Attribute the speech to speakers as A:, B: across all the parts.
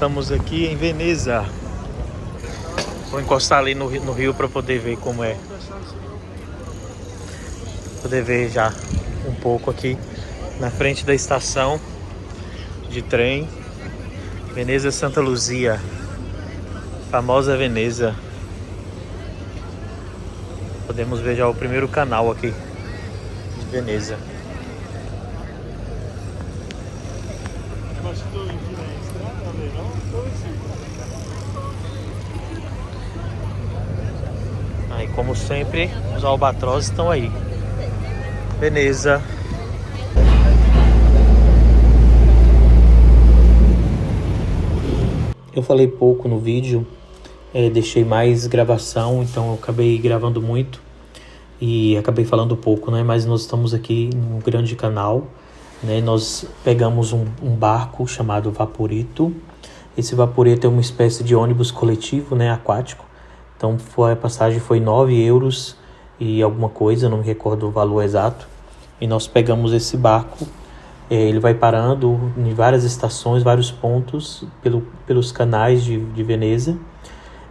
A: estamos aqui em Veneza. Vou encostar ali no rio para poder ver como é. Poder ver já um pouco aqui na frente da estação de trem. Veneza Santa Luzia. Famosa Veneza. Podemos ver já o primeiro canal aqui de Veneza. Aí, como sempre, os albatrozes estão aí. Veneza. Eu falei pouco no vídeo, deixei mais gravação, então eu acabei gravando muito e acabei falando pouco, né? Mas nós estamos aqui num grande canal, né? Nós pegamos um barco chamado Vaporetto. Esse Vaporetto é uma espécie de ônibus coletivo, né? Aquático. Então a passagem foi 9 euros e alguma coisa, não me recordo o valor exato. E nós pegamos esse barco. Ele vai parando em várias estações, vários pontos pelos canais de Veneza.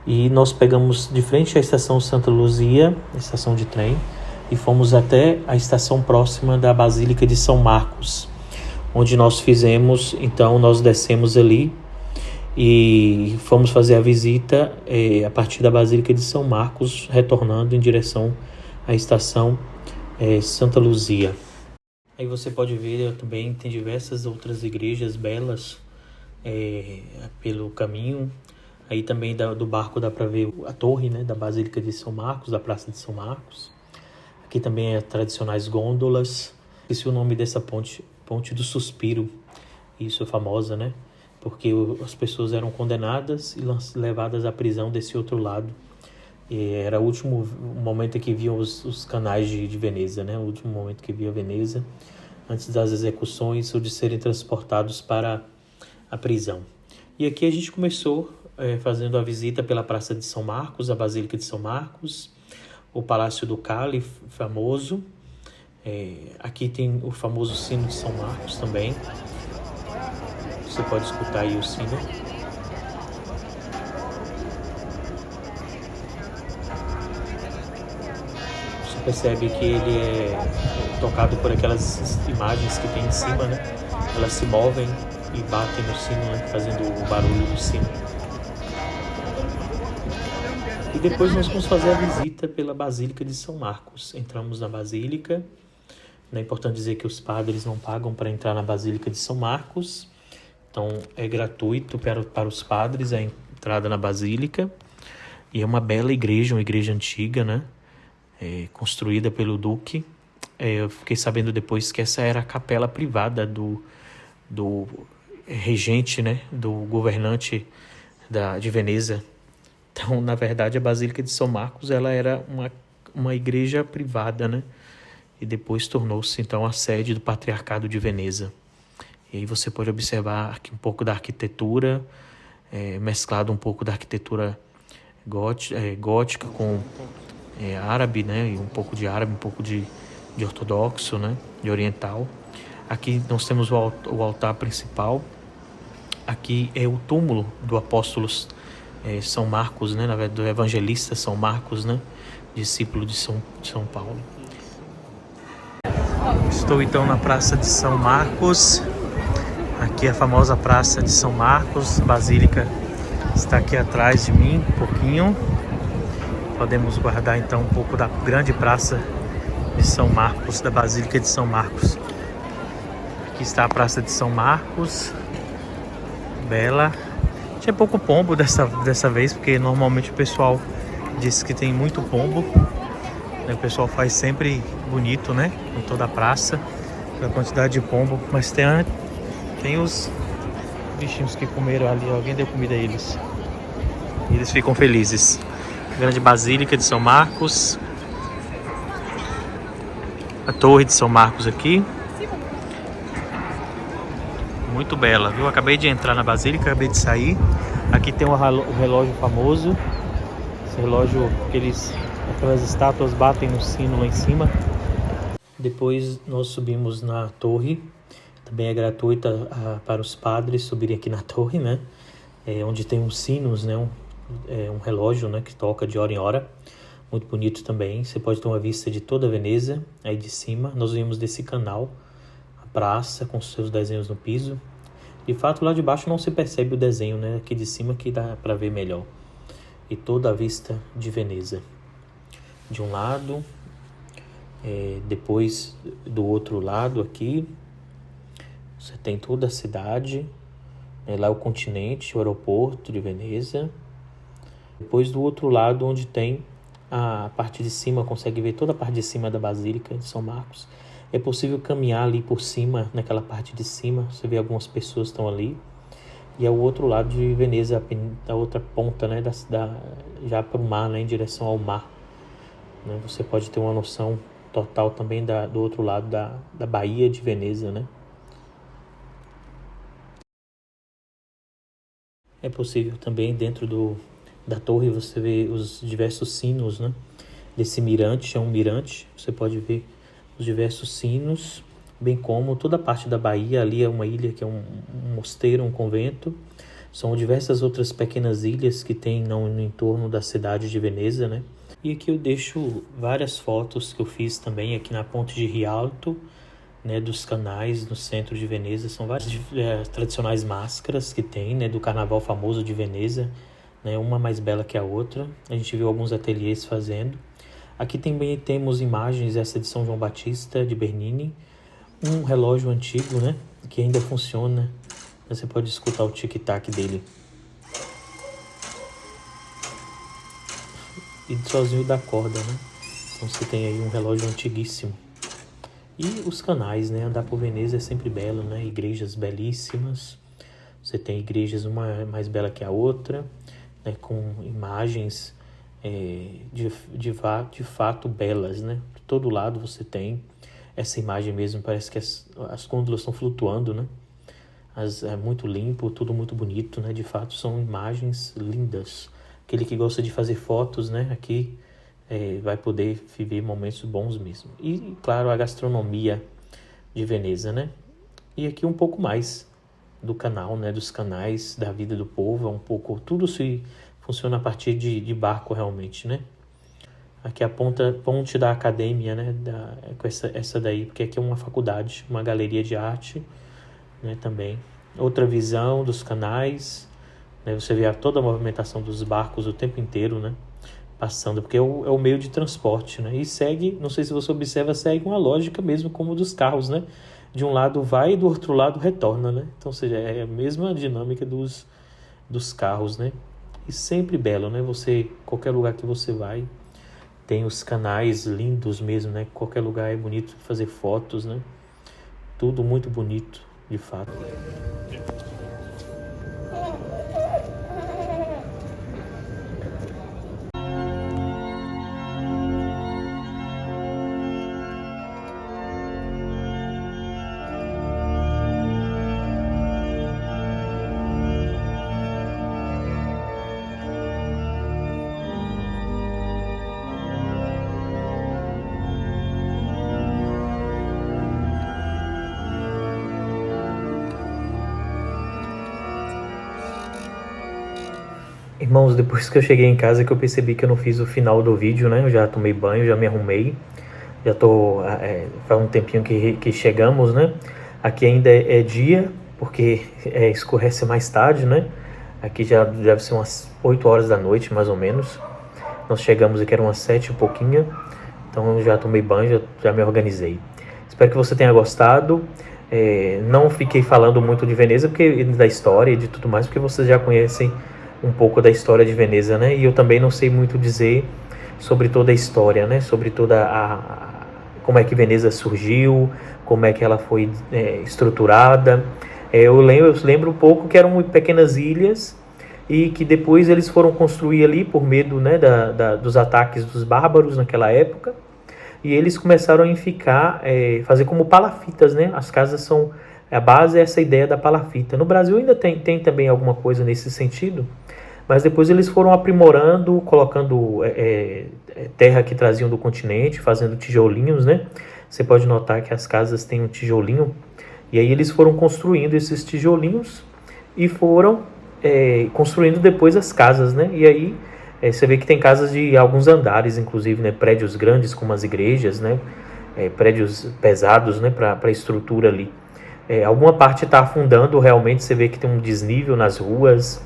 A: E nós pegamos de frente à estação Santa Luzia, a estação de trem, e fomos até a estação próxima da Basílica de São Marcos, onde nós fizemos, então nós descemos ali e fomos fazer a visita a partir da Basílica de São Marcos, retornando em direção à estação Santa Luzia. Aí você pode ver também tem diversas outras igrejas belas pelo caminho. Aí também do barco dá para ver a torre, né, da Basílica de São Marcos, da Praça de São Marcos. Aqui também tradicionais gôndolas. Esse é o nome dessa ponte, Ponte do Suspiro. Isso é famosa, né? Porque as pessoas eram condenadas e levadas à prisão desse outro lado. E era o último momento em que viam os canais de Veneza, né? O último momento que via Veneza, antes das execuções ou de serem transportados para a prisão. E aqui a gente começou fazendo a visita pela Praça de São Marcos, a Basílica de São Marcos, o Palácio Ducale, famoso. Aqui tem o famoso sino de São Marcos também. Você pode escutar aí o sino. Percebe que ele é tocado por aquelas imagens que tem em cima, né? Elas se movem e batem no sino, né? Fazendo o barulho do sino. E depois nós vamos fazer a visita pela Basílica de São Marcos. Entramos na Basílica. É importante dizer que os padres não pagam para entrar na Basílica de São Marcos. Então é gratuito para os padres a entrada na Basílica. E é uma bela igreja, uma igreja antiga, né? Construída pelo Duque. Eu fiquei sabendo depois que essa era a capela privada do regente, né, do governante de Veneza. Então, na verdade, a Basílica de São Marcos ela era uma igreja privada, né, e depois tornou-se então a sede do Patriarcado de Veneza. E aí você pode observar aqui um pouco da arquitetura, mesclado um pouco da arquitetura gótica com árabe, né? E um pouco de árabe, um pouco de ortodoxo, né? De oriental. Aqui nós temos o altar principal. Aqui é o túmulo do apóstolo São Marcos, né? Na verdade, do evangelista São Marcos, né? Discípulo de São Paulo. Estou então na Praça de São Marcos. Aqui é a famosa Praça de São Marcos. A Basílica está aqui atrás de mim, um pouquinho. Podemos guardar então um pouco da grande praça de São Marcos, da Basílica de São Marcos. Aqui está a Praça de São Marcos, bela. Tinha pouco pombo dessa vez, porque normalmente o pessoal diz que tem muito pombo. O pessoal faz sempre bonito, né? Com toda a praça, a quantidade de pombo. Mas tem os bichinhos que comeram ali, alguém deu comida a eles. E eles ficam felizes. Grande Basílica de São Marcos. A Torre de São Marcos aqui. Muito bela, viu? Acabei de entrar na Basílica, acabei de sair. Aqui tem o relógio famoso. Esse relógio, aquelas estátuas batem no sino lá em cima. Depois nós subimos na torre. Também é gratuita para os padres subirem aqui na torre, né? onde tem uns sinos, né? Um relógio, né, que toca de hora em hora. Muito bonito também. Você pode ter uma vista de toda Veneza, aí de cima. Nós vimos desse canal, a praça com seus desenhos no piso. De fato, lá de baixo não se percebe o desenho, né? Aqui de cima que dá para ver melhor. E toda a vista de Veneza. De um lado, depois do outro lado aqui, você tem toda a cidade. Lá o continente, o aeroporto de Veneza. Depois do outro lado, onde tem a parte de cima, consegue ver toda a parte de cima da Basílica de São Marcos. É possível caminhar ali por cima, naquela parte de cima. Você vê algumas pessoas estão ali. E é o outro lado de Veneza, da outra ponta, né, já para o mar, né, em direção ao mar. Né? Você pode ter uma noção total também do outro lado da Baía de Veneza, né? É possível também dentro da torre você ver os diversos sinos, né? Desse mirante, é um mirante, você pode ver os diversos sinos, bem como toda a parte da Baía, ali é uma ilha que é um mosteiro, um convento. São diversas outras pequenas ilhas que tem no entorno da cidade de Veneza, né? E aqui eu deixo várias fotos que eu fiz também aqui na Ponte de Rialto, né, dos canais no centro de Veneza. São várias tradicionais máscaras que tem, né, do carnaval famoso de Veneza, né, uma mais bela que a outra. A gente viu alguns ateliês fazendo. Aqui também temos imagens, essa de São João Batista, de Bernini, um relógio antigo, né, que ainda funciona. Você pode escutar o tic-tac dele. E sozinho da corda, né? Então você tem aí um relógio antiguíssimo. E os canais, né? Andar por Veneza é sempre belo, né? Igrejas belíssimas. Você tem igrejas uma mais bela que a outra, né? Com imagens de fato belas, né? De todo lado você tem essa imagem mesmo. Parece que as gôndolas estão flutuando, né? É muito limpo, tudo muito bonito, né? De fato são imagens lindas. Aquele que gosta de fazer fotos, né? Aqui vai poder viver momentos bons mesmo. E, claro, a gastronomia de Veneza, né? E aqui um pouco mais do canal, né? Dos canais, da vida do povo, um pouco... Tudo se funciona a partir de barco, realmente, né? Aqui a ponte da academia, né? Com essa daí, porque aqui é uma faculdade, uma galeria de arte, né? Também. Outra visão dos canais, né? Você vê toda a movimentação dos barcos o tempo inteiro, né? Passando, porque é o meio de transporte, né? E segue, não sei se você observa, segue uma lógica mesmo como dos carros, né? De um lado vai e do outro lado retorna, né? Então, ou seja, é a mesma dinâmica dos carros, né? E sempre belo, né? Qualquer lugar que você vai, tem os canais lindos mesmo, né? Qualquer lugar é bonito fazer fotos, né? Tudo muito bonito, de fato. Irmãos, depois que eu cheguei em casa que eu percebi que eu não fiz o final do vídeo, né? Eu já tomei banho, já me arrumei. Já tô... faz um tempinho que chegamos, né? Aqui ainda é dia, porque escurece mais tarde, né? Aqui já deve ser umas 8 horas da noite, mais ou menos. Nós chegamos aqui, eram umas 7 e pouquinho. Então eu já tomei banho, já me organizei. Espero que você tenha gostado. Não fiquei falando muito de Veneza, da história e de tudo mais, porque vocês já conhecem um pouco da história de Veneza, né? E eu também não sei muito dizer sobre toda a história, né? Sobre como é que Veneza surgiu, como é que ela foi estruturada. Eu lembro um pouco que eram pequenas ilhas e que depois eles foram construir ali por medo, né, dos ataques dos bárbaros naquela época. E eles começaram a fazer como palafitas, né? As casas são... A base é essa ideia da palafita. No Brasil ainda tem também alguma coisa nesse sentido, mas depois eles foram aprimorando, colocando terra que traziam do continente, fazendo tijolinhos, né? Você pode notar que as casas têm um tijolinho, e aí eles foram construindo esses tijolinhos e foram construindo depois as casas, né? E aí você vê que tem casas de alguns andares, inclusive, né? Prédios grandes como as igrejas, né? Prédios pesados, né? Para a estrutura ali. Alguma parte está afundando, realmente você vê que tem um desnível nas ruas,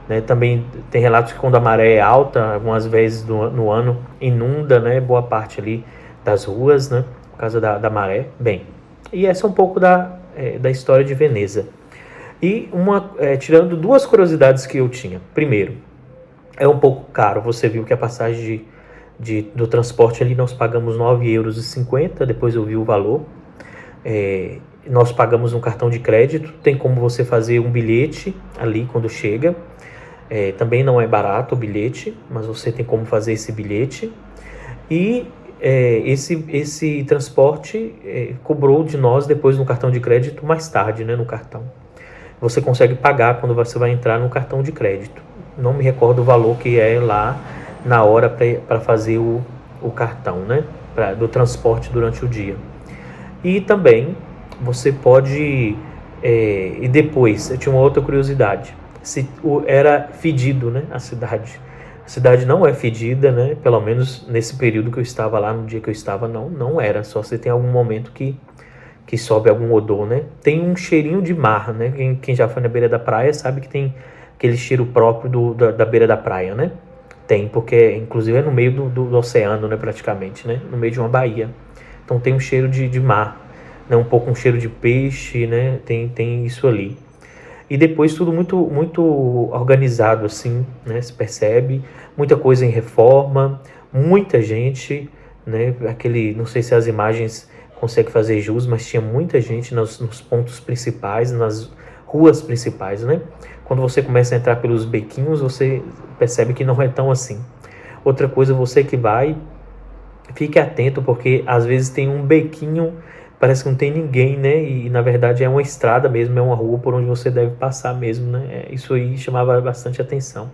A: né? Também tem relatos que quando a maré é alta, algumas vezes no ano, inunda, né? Boa parte ali das ruas, né? Por causa da maré. Bem, e essa é um pouco da história de Veneza. E tirando duas curiosidades que eu tinha. Primeiro, é um pouco caro. Você viu que a passagem do transporte ali nós pagamos 9,50 €. Depois eu vi o valor. Nós pagamos um cartão de crédito. Tem como você fazer um bilhete ali quando chega. Também não é barato o bilhete, mas você tem como fazer esse bilhete. E esse transporte cobrou de nós depois no cartão de crédito mais tarde, né, no cartão. Você consegue pagar quando você vai entrar no cartão de crédito. Não me recordo o valor que é lá na hora para fazer o cartão, né, do transporte durante o dia. E também você pode... e depois, eu tinha uma outra curiosidade. Se era fedido, né, a cidade. A cidade não é fedida, né, pelo menos nesse período que eu estava lá, no dia que eu estava, não era. Só se tem algum momento que sobe algum odor, né? Tem um cheirinho de mar, né? Quem já foi na beira da praia sabe que tem aquele cheiro próprio da beira da praia, né? Tem, porque inclusive é no meio do oceano, né? Praticamente, né? No meio de uma baía. Então tem um cheiro de mar, né? Um pouco um cheiro de peixe, né? Tem isso ali. E depois tudo muito, muito organizado, assim, né? Se percebe. Muita coisa em reforma, muita gente, né? Não sei se as imagens consegue fazer jus, mas tinha muita gente nos pontos principais, nas ruas principais, né? Quando você começa a entrar pelos bequinhos, você percebe que não é tão assim. Outra coisa, você que vai, fique atento, porque às vezes tem um bequinho, parece que não tem ninguém, né? E na verdade é uma estrada mesmo, é uma rua por onde você deve passar mesmo, né? Isso aí chamava bastante atenção.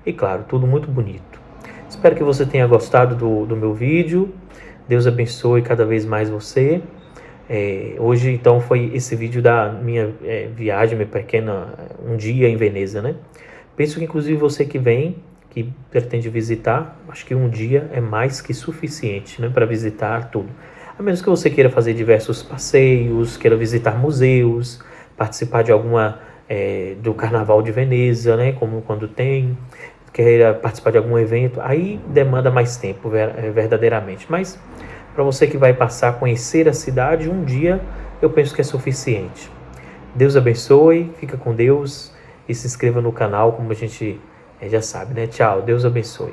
A: E claro, tudo muito bonito. Espero que você tenha gostado do meu vídeo. Deus abençoe cada vez mais você. Hoje, então, foi esse vídeo da minha viagem, minha pequena, um dia em Veneza, né? Penso que, inclusive, você que vem, que pretende visitar, acho que um dia é mais que suficiente, né, para visitar tudo. A menos que você queira fazer diversos passeios, queira visitar museus, participar de do Carnaval de Veneza, né, como quando tem, queira participar de algum evento, aí demanda mais tempo, verdadeiramente. Mas para você que vai passar, conhecer a cidade, um dia eu penso que é suficiente. Deus abençoe, fica com Deus e se inscreva no canal, como a gente já sabe, né? Tchau, Deus abençoe.